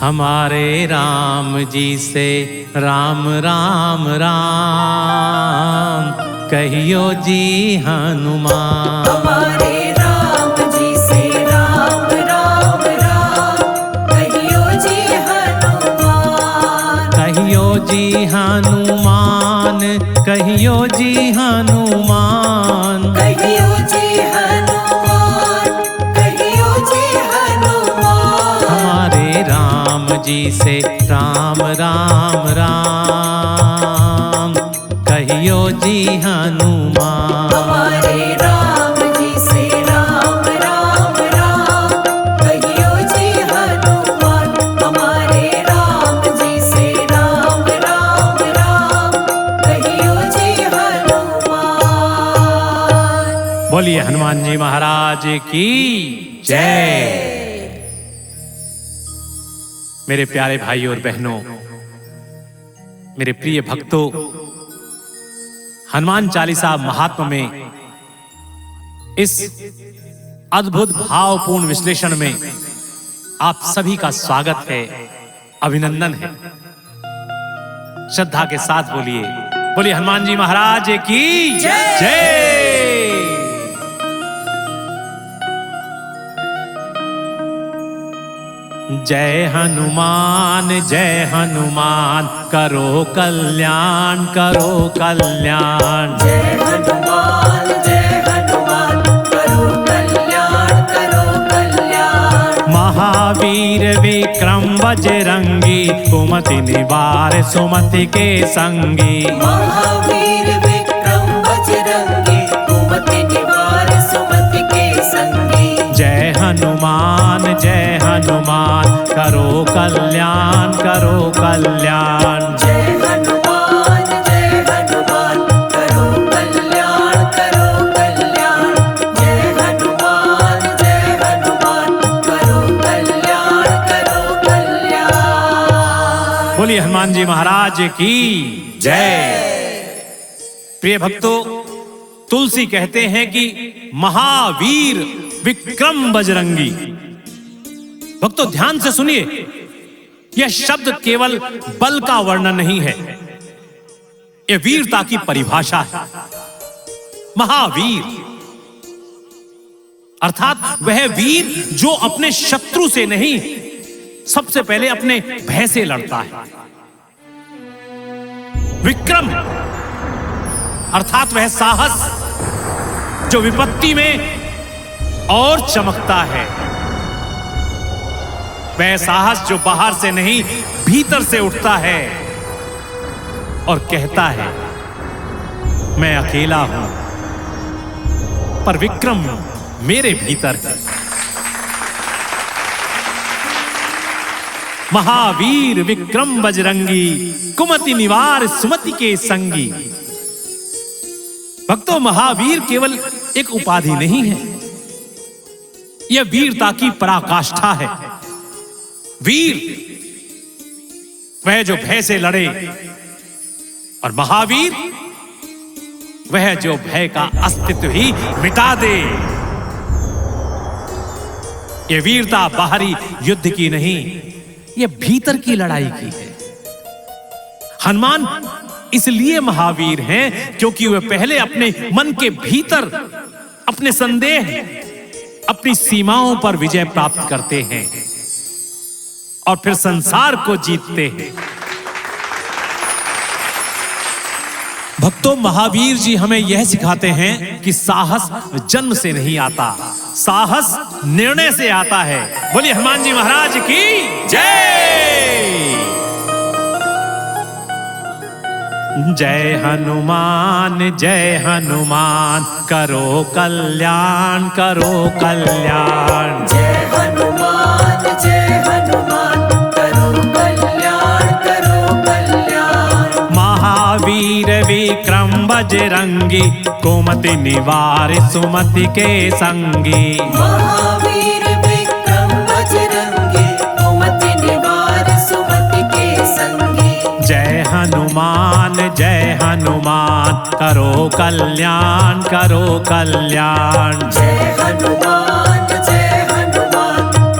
हमारे राम जी से राम राम राम कहियो जी हनुमान। हमारे राम जी से राम राम राम कहियो जी हनुमान। कहियो जी हनुमान कहियो जी हनुमान। कहियो जी हनुमान कहियो जी हनुमान। हमारे राम जी से राम राम राम कहियो जी हनुमान। हमारे राम जी से राम राम राम कहियो जी हनुमान। हमारे राम जी से राम राम राम कहियो जी हनुमान। बोलिए हनुमान जी महाराज की जय। मेरे प्यारे भाई और बहनों, मेरे प्रिय भक्तों, हनुमान चालीसा महात्म्य में इस अद्भुत भावपूर्ण विश्लेषण में आप सभी का स्वागत है, अभिनंदन है। श्रद्धा के साथ बोलिए, बोलिए हनुमान जी महाराज की जय। जय हनुमान करो कल्याण करो कल्याण। जय हनुमान करो कल्याण करो कल्याण। महावीर विक्रम बजरंगी कुमति निवार सुमति के संगी। महावीर विक्रम बजरंगी कुमति निवार सुमति के संगी। जय हनुमान करो कल्याण करो कल्याण। जय हनुमान करो कल्याण करो कल्याण। जय हनुमान करो कल्याण करो कल्याण। बोलिए हनुमान जी महाराज की जय। प्रिय भक्तों, तुलसी कहते हैं कि महावीर विक्रम बजरंगी। भक्तों ध्यान से सुनिए, यह शब्द केवल बल का वर्णन नहीं है, यह वीरता की परिभाषा है। महावीर अर्थात वह वीर जो अपने शत्रु से नहीं, सबसे पहले अपने भय से लड़ता है। विक्रम अर्थात वह साहस जो विपत्ति में और चमकता है। वह साहस जो बाहर से नहीं भीतर से उठता है और कहता है मैं अकेला हूं पर विक्रम मेरे भीतर है। महावीर विक्रम बजरंगी कुमति निवार सुमति के संगी। भक्तों, महावीर केवल एक उपाधि नहीं है, यह वीरता की पराकाष्ठा है। वीर वह जो भय से लड़े और महावीर वह जो भय का अस्तित्व ही मिटा दे। यह वीरता बाहरी युद्ध की नहीं, यह भीतर की लड़ाई की है। हनुमान इसलिए महावीर हैं क्योंकि वे पहले अपने मन के भीतर अपने संदेह, अपनी सीमाओं पर विजय प्राप्त करते हैं और फिर संसार को जीतते हैं। भक्तों, महावीर जी हमें यह सिखाते हैं कि साहस जन्म से नहीं आता, साहस निर्णय से आता है। बोलिए हनुमान जी महाराज की जय। जय हनुमान करो कल्याण करो कल्याण। जय हनुमान करो कल्याण करो कल्याण। महावीर विक्रम बजरंगी कुमति निवार सुमति के संगी। महावीर विक्रम बजरंगी कुमति निवार सुमति के संगी। जय हनुमान करो कल्याण करो कल्याण। जय हनुमान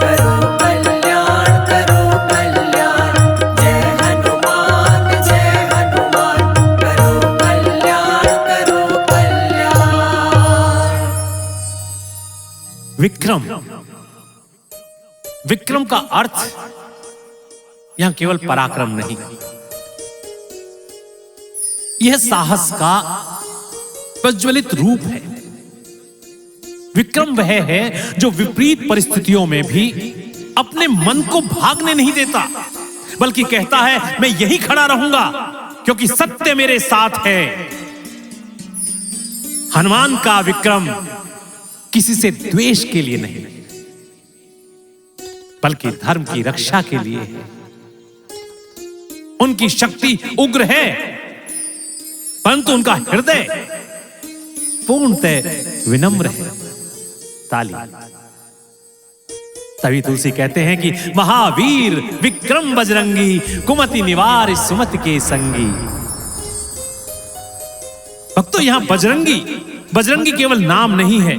करो कल्याण करो कल्याण। विक्रम का अर्थ यहां केवल पराक्रम नहीं, यह साहस का प्रज्वलित रूप है। विक्रम वह है जो विपरीत परिस्थितियों में भी अपने मन को भागने नहीं देता, बल्कि कहता है मैं यहीं खड़ा रहूंगा क्योंकि सत्य मेरे साथ है। हनुमान का विक्रम किसी से द्वेष के लिए नहीं, बल्कि धर्म की रक्षा के लिए है। उनकी शक्ति उग्र है, परंतु उनका हृदय पूर्णतः विनम्र है। ताली। तभी तुलसी कहते हैं कि महावीर विक्रम बजरंगी, कुमति निवार सुमति के संगी। भक्तों, यहां बजरंगी, बजरंगी केवल नाम नहीं है,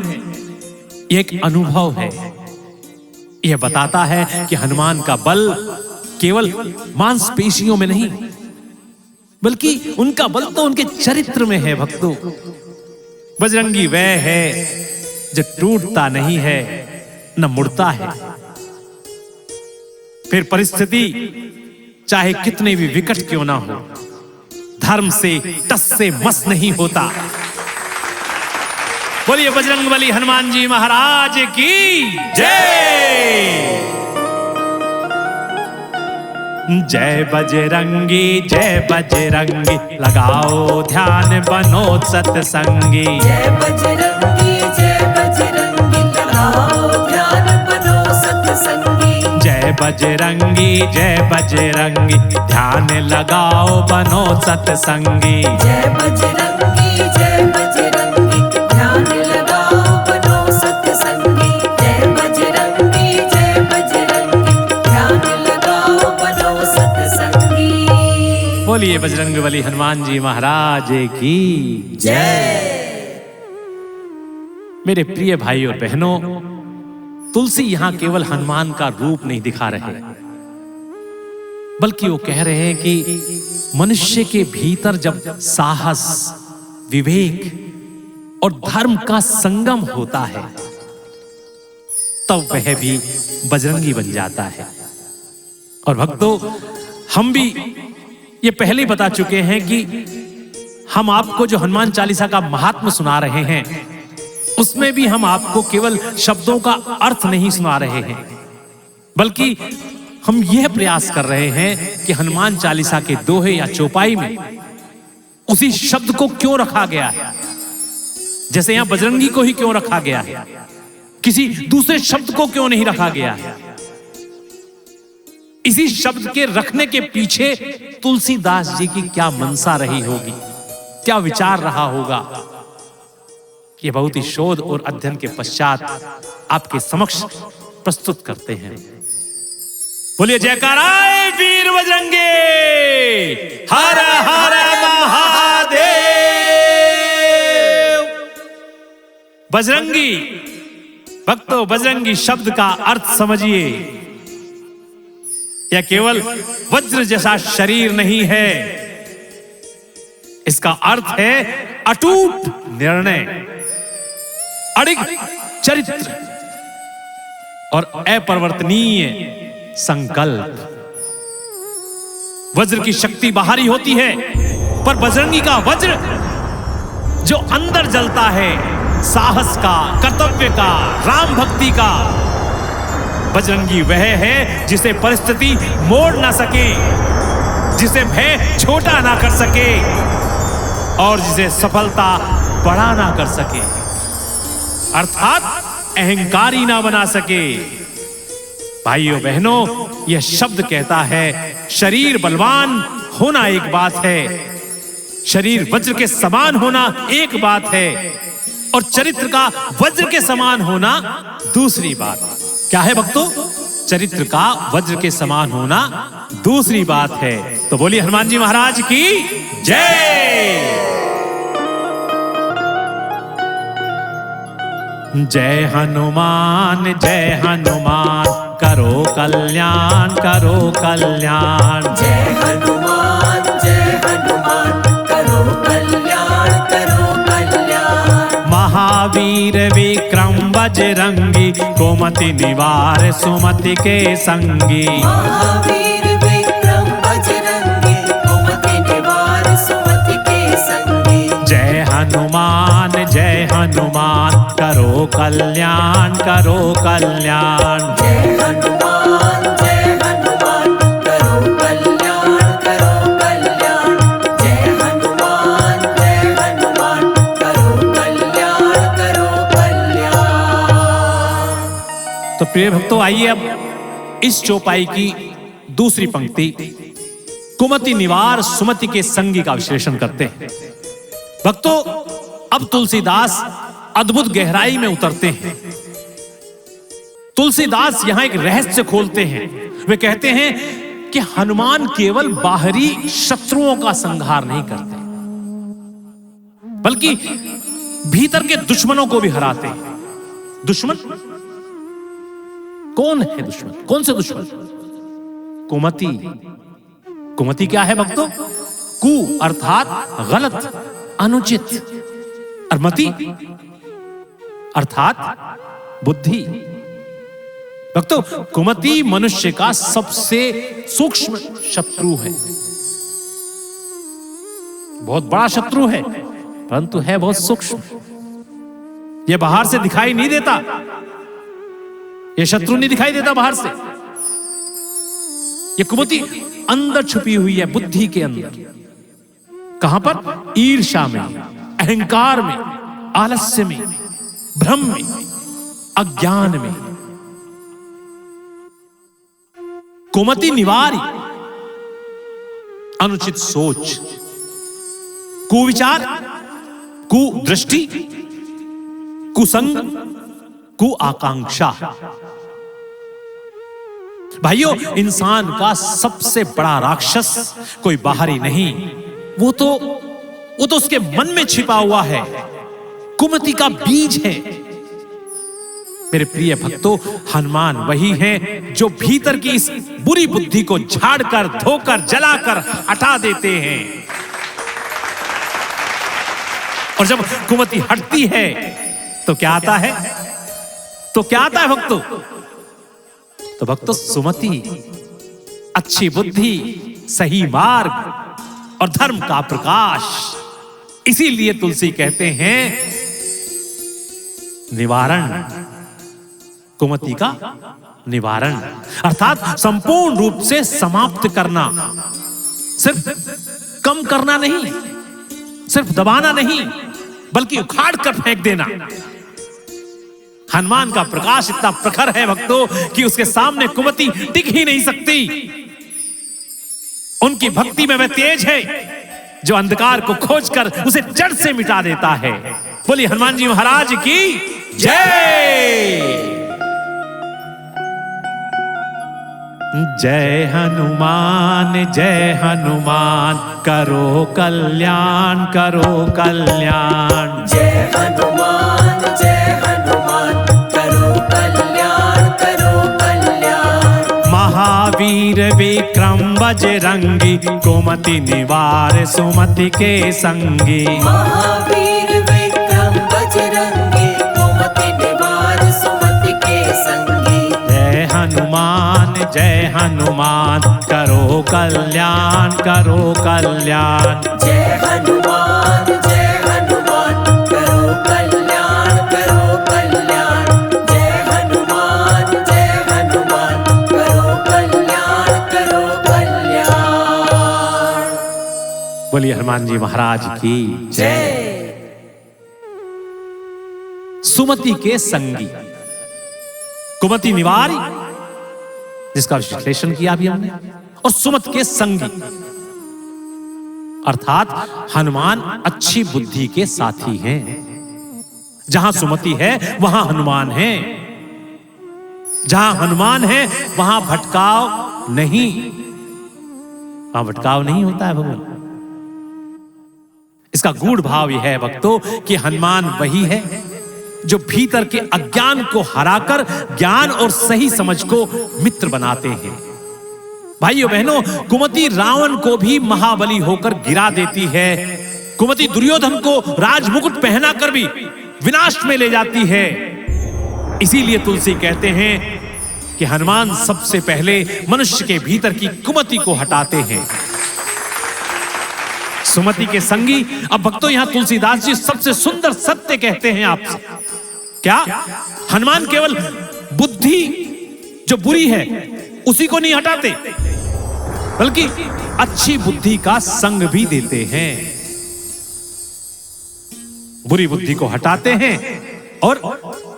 यह एक अनुभव है। यह बताता है कि हनुमान का बल केवल मांसपेशियों में नहीं, बल्कि उनका बल तो उनके चरित्र में है। भक्तों, बजरंगी वह है जो टूटता नहीं है न मुड़ता है। फिर परिस्थिति चाहे कितने भी विकट क्यों ना हो, धर्म से टस से मस नहीं होता। बोलिए बजरंगबली हनुमान जी महाराज की जय। जय बजरंगी जय बजरंगी, लगाओ ध्यान बनो सत्संगी। जय बजरंगी लगाओ ध्यान बनो सत्संगी। जय बजरंगी ध्यान लगाओ बनो सत्संगी। जय बजरंगी ध्यान लगाओ बनो सत्संगी। जय बजरंगी ध्यान लगाओ बनो सत्संगी। बोलिए बजरंगबली हनुमान जी महाराज की जय। मेरे प्रिय भाई और बहनों, तुलसी यहां केवल हनुमान का रूप नहीं दिखा रहे, बल्कि वो कह रहे हैं कि मनुष्य के भीतर जब साहस, विवेक और धर्म का संगम होता है, तब वह भी बजरंगी बन जाता है। और भक्तों, हम भी ये पहले ही बता चुके हैं कि हम आपको जो हनुमान चालीसा का महात्म्य सुना रहे हैं, उसमें भी हम आपको केवल शब्दों का अर्थ नहीं सुना रहे हैं, बल्कि हम यह प्रयास कर रहे हैं कि हनुमान चालीसा के दोहे या चौपाई में उसी शब्द को क्यों रखा गया है। जैसे यहां बजरंगी को ही क्यों रखा गया है, किसी दूसरे शब्द को क्यों नहीं रखा गया है। इसी शब्द के रखने के पीछे तुलसीदास जी की क्या मनसा रही होगी, क्या विचार रहा होगा, ये बहुत ही शोध और अध्ययन के पश्चात आपके समक्ष प्रस्तुत करते हैं। बोलिए जयकारा वीर बजरंगे, हर हर महादेव। बजरंगी भक्तों, बजरंगी शब्द का अर्थ समझिए। यह केवल वज्र जैसा शरीर नहीं है, इसका अर्थ है अटूट निर्णय, अड़िग चरित्र और अपरिवर्तनीय संकल्प। वज्र की शक्ति बाहरी होती है, पर बजरंगी का वज्र जो अंदर जलता है, साहस का, कर्तव्य का, राम भक्ति का। बजरंगी वह है जिसे परिस्थिति मोड़ ना सके, जिसे भय छोटा ना कर सके और जिसे सफलता बड़ा ना कर सके, अर्थात अहंकारी ना बना सके। भाइयों बहनों, यह शब्द कहता है शरीर बलवान होना एक बात है, शरीर वज्र के समान होना एक बात है, और चरित्र का वज्र के समान होना दूसरी बात। क्या है भक्तों? चरित्र का वज्र के समान होना दूसरी बात है। तो बोलिए हनुमान जी महाराज की जय। जय हनुमान करो कल्याण करो कल्याण। जय हनुमान करो कल्याण करो कल्याण। महावीर विक्रम बजरंगी, कुमति निवार सुमति के संगी। महावीर विक्रम बजरंगी, कुमति निवार सुमति के संगी। जय हनुमान जय हनुमान, करो कल्याण करो कल्याण। जय हनुमान करो कल्याण करो कल्याण। जय हनुमान करो कल्याण करो कल्याण। तो प्रिय भक्तों, आइए अब इस चौपाई की दूसरी पंक्ति कुमति निवार सुमति के संगी का विश्लेषण करते हैं। भक्तों, अब तुलसीदास अद्भुत गहराई में उतरते हैं। तुलसीदास यहां एक रहस्य खोलते हैं। वे कहते हैं कि हनुमान केवल बाहरी शत्रुओं का संहार नहीं करते, बल्कि भीतर के दुश्मनों को भी हराते हैं। दुश्मन कौन है? दुश्मन कौन से दुश्मन? कुमति। कुमति क्या है भक्तों? कु अर्थात गलत, अनुचित, और मति अर्थात बुद्धि। भक्तों, कुमति मनुष्य का सबसे सूक्ष्म शत्रु है। बहुत बड़ा शत्रु है, परंतु है बहुत सूक्ष्म। यह बाहर से दिखाई नहीं देता, यह शत्रु नहीं दिखाई देता बाहर से। यह कुमति अंदर छुपी हुई है, बुद्धि के अंदर। कहां पर? ईर्ष्या में, अहंकार में, आलस्य में, भ्रम में, अज्ञान में। कुमति निवारी अनुचित सोच, कुविचार, कुदृष्टि, कुसंग, कुआकांक्षा। भाइयों, इंसान का सबसे बड़ा राक्षस कोई बाहरी नहीं, वो तो उसके मन में छिपा हुआ है, कुमति का बीज है। मेरे प्रिय भक्तों, हनुमान वही हैं जो भीतर की इस बुरी बुद्धि को झाड़कर, धोकर, जलाकर हटा देते हैं। और जब कुमति हटती है तो क्या आता है? तो क्या आता है भक्तों? तो भक्तों, सुमति, अच्छी बुद्धि, सही मार्ग और धर्म का प्रकाश। इसीलिए तुलसी कहते हैं निवारण, कुमति का निवारण, अर्थात संपूर्ण रूप से समाप्त करना। सिर्फ कम करना नहीं, सिर्फ दबाना नहीं, बल्कि उखाड़ कर फेंक देना। हनुमान का प्रकाश इतना प्रखर है भक्तों कि उसके सामने कुमति टिक ही नहीं सकती। उनकी भक्ति में वह तेज है जो अंधकार को खोजकर उसे जड़ से मिटा देता है। बोलिए हनुमान जी महाराज की जय। जय हनुमान करो कल्याण करो कल्याण। जय हनुमान करो कल्याण करो कल्याण। महावीर विक्रम बजरंगी, कुमति निवार सुमति के संगी। महावीर विक्रम बजरंगी, कुमति निवार सुमति के संगी। जय हनुमान करो कल्याण करो कल्याण। जय हनुमान करो कल्याण करो कल्याण। जय हनुमान करो कल्याण करो कल्याण। बोलिए हनुमान जी महाराज की जय। सुमति के संगी, कुमति निवारी जिसका विश्लेषण किया अभी हमने, और सुमत के संगी अर्थात हनुमान अच्छी बुद्धि के साथी हैं। जहां सुमति है वहां हनुमान है, जहां हनुमान है वहां भटकाव नहीं, वहां भटकाव नहीं होता है भगवान। इसका गूढ़ भाव यह है भक्तों कि हनुमान वही है जो भीतर के अज्ञान को हराकर ज्ञान और सही समझ को मित्र बनाते हैं। भाइयों बहनों, कुमति रावण को भी महाबली होकर गिरा देती है। कुमति दुर्योधन को राजमुकुट पहनाकर भी विनाश में ले जाती है। इसीलिए तुलसी कहते हैं कि हनुमान सबसे पहले मनुष्य के भीतर की कुमति को हटाते हैं। सुमति के संगी। अब भक्तों, यहां तुलसीदास जी सबसे सुंदर सत्य कहते हैं आपसे। क्या? हनुमान केवल बुद्धि जो बुरी है उसी को नहीं हटाते, बल्कि अच्छी बुद्धि का संग भी देते हैं। बुरी बुद्धि को हटाते हैं और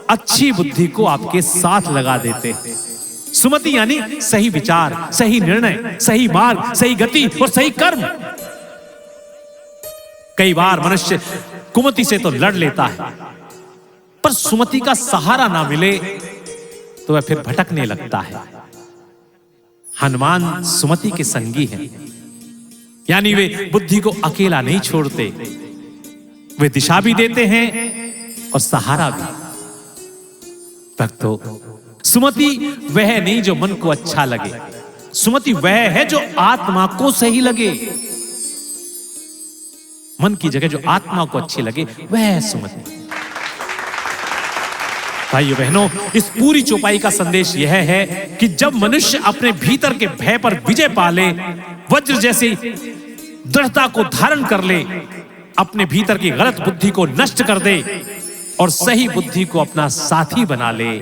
अच्छी बुद्धि को आपके साथ लगा देते हैं। सुमति यानी सही विचार, सही निर्णय, सही मार्ग, सही गति और सही कर्म। कई बार मनुष्य कुमति से तो लड़ लेता है, पर सुमति का सहारा ना मिले तो वह फिर भटकने लगता है। हनुमान सुमति के संगी हैं, यानी वे बुद्धि को अकेला नहीं छोड़ते, वे दिशा भी देते हैं और सहारा भी। भक्तों, सुमति वह नहीं जो मन को अच्छा लगे, सुमति वह है जो आत्मा को सही लगे। मन की जगह जो आत्मा को अच्छी लगे वह है सुमति। भाइयों बहनों, इस पूरी चौपाई का संदेश यह है कि जब मनुष्य अपने भीतर के भय पर विजय पा ले, वज्र जैसी दृढ़ता को धारण कर ले, अपने भीतर की गलत बुद्धि को नष्ट कर दे और सही बुद्धि को अपना साथी बना ले,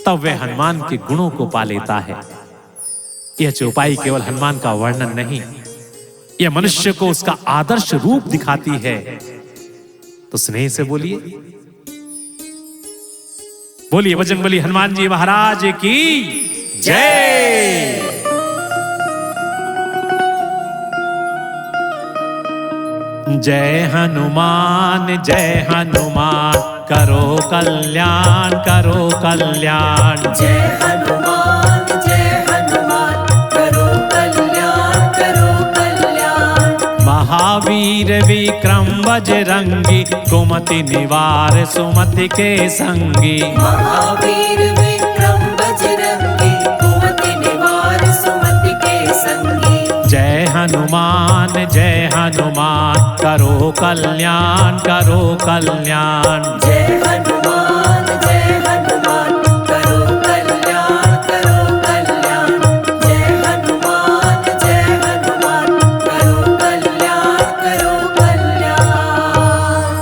तब वह हनुमान के गुणों को पा लेता है। यह चौपाई केवल हनुमान का वर्णन नहीं, यह मनुष्य को उसका आदर्श रूप दिखाती है। तो स्नेह से बोलिए, बोलिए बजरंग बली हनुमान जी महाराज की जय। जय हनुमान करो कल्याण करो कल्याण। जय हनुमान करो कल्याण। महावीर विक्रम बजरंगी, कुमति निवार सुमति के संगी। महावीर विक्रम बजरंगी, कुमति निवार सुमति के संगी। जय हनुमान करो कल्याण करो कल्याण। जय हनुमान करो कल्याण करो कल्याण। जय हनुमान करो कल्याण करो कल्याण।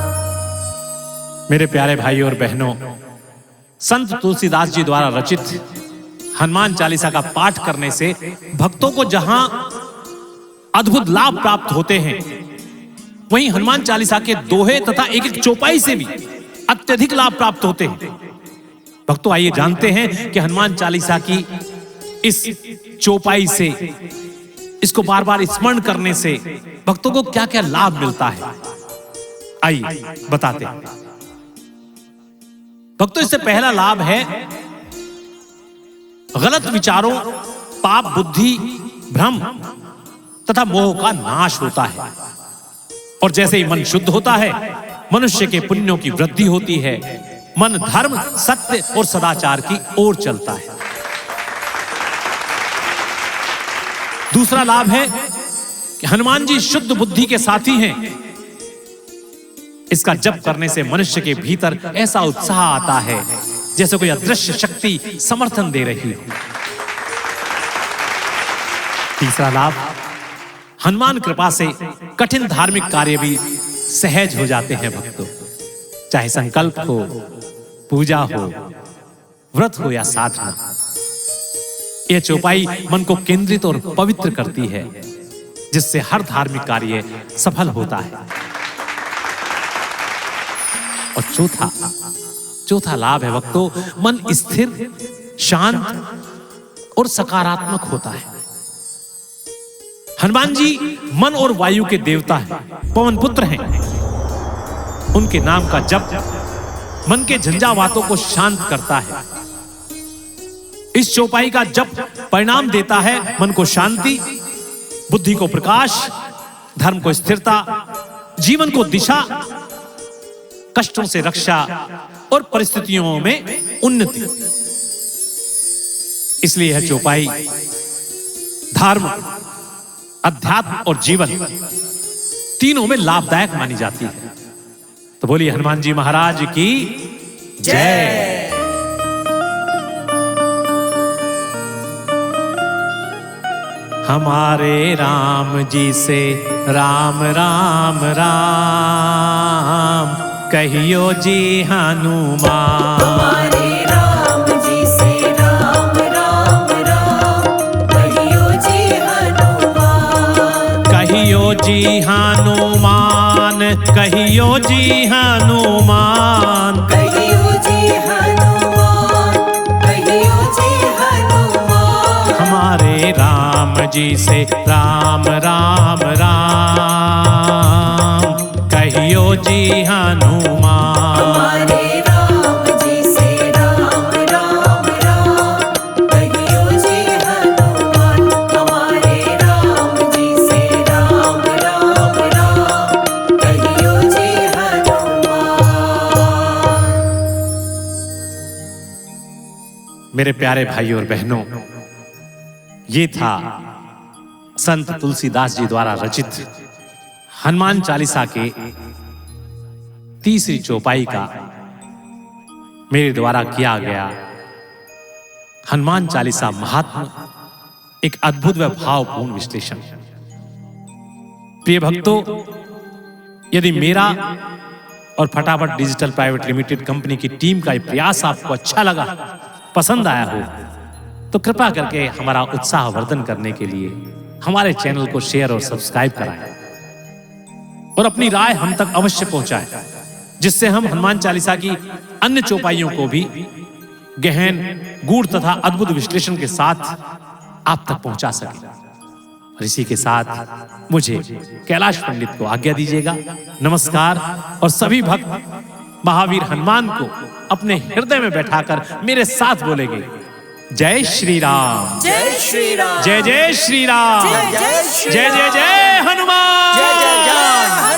मेरे प्यारे भाइयों और बहनों, संत तुलसीदास जी द्वारा रचित हनुमान चालीसा का पाठ करने से भक्तों को जहां अद्भुत लाभ प्राप्त होते हैं, वहीं हनुमान चालीसा के दोहे तथा एक एक चौपाई से भी अत्यधिक लाभ प्राप्त होते हैं। भक्तों, आइए जानते हैं कि हनुमान चालीसा की इस चौपाई से, इसको बार बार स्मरण करने से भक्तों को क्या क्या लाभ मिलता है। आइए बताते हैं। भक्तों, इससे पहला लाभ है गलत विचारों, पाप बुद्धि, भ्रम तथा मोह का नाश होता है। और जैसे ही मन शुद्ध होता है, मनुष्य के पुण्यों की वृद्धि होती है, मन धर्म, सत्य और सदाचार की ओर चलता है। दूसरा लाभ है कि हनुमान जी शुद्ध बुद्धि के साथी हैं। इसका जप करने से मनुष्य के भीतर ऐसा उत्साह आता है जैसे कोई अदृश्य शक्ति समर्थन दे रही हो। तीसरा लाभ, हनुमान कृपा से कठिन धार्मिक कार्य भी सहज हो जाते हैं भक्तों। चाहे संकल्प हो, पूजा हो, व्रत हो या साधना, यह चौपाई मन को केंद्रित और पवित्र करती है, जिससे हर धार्मिक कार्य सफल होता है। और चौथा लाभ है भक्तों, मन स्थिर, शांत और सकारात्मक होता है। हनुमान जी मन और वायु के देवता हैं, पवन पुत्र हैं। उनके नाम का जप मन के झंझावातों को शांत करता है। इस चौपाई का जप परिणाम देता है मन को शांति, बुद्धि को प्रकाश, धर्म को स्थिरता, जीवन को दिशा, कष्टों से रक्षा और परिस्थितियों में उन्नति। इसलिए यह चौपाई धर्म, अध्यात्म और जीवन तीनों में लाभदायक मानी जाती है। तो बोलिए हनुमान जी महाराज की जय। हमारे राम जी से राम राम राम कहियो जी हनुमान। हमारे राम जी से राम राम राम कहियो जी हनुमान। कहियो जी हनुमान कहियो जी हनुमान। कहियो जी हनुमान कहियो जी हनुमान। हमारे राम जी से राम राम राम कहियो जी हनुमान। हमारे राम जी से राम राम राम कहियो जी हनुमान। हमारे राम जी से राम राम राम कहियो जी हनुमान। मेरे प्यारे भाइयों और बहनों, ये था संत तुलसीदास जी द्वारा रचित हनुमान चालीसा के तीसरी चौपाई का मेरे द्वारा किया गया हनुमान चालीसा महात्म्य, एक अद्भुत व भावपूर्ण विश्लेषण। प्रिय भक्तों, यदि मेरा और फटाफट डिजिटल प्राइवेट लिमिटेड कंपनी की टीम का ये प्रयास आपको अच्छा लगा, पसंद आया हो, तो कृपा करके हमारा उत्साहवर्धन करने के लिए हमारे चैनल को शेयर और सब्सक्राइब कराएं और अपनी राय हम तक अवश्य पहुंचाएं, जिससे हम हनुमान चालीसा की अन्य चौपाइयों को भी गहन, गूढ़ तथा अद्भुत विश्लेषण के साथ आप तक पहुंचा सकें। और इसी के साथ मुझे कैलाश पंडित को आज्ञा दीजिएगा। नमस्कार। और सभी भक्त महावीर हनुमान को अपने हृदय में बैठाकर मेरे साथ बोलेंगे, जय श्री राम, जय श्री राम, जय जय श्री राम, जय जय श्री जय जय जय हनुमान। जय जय जय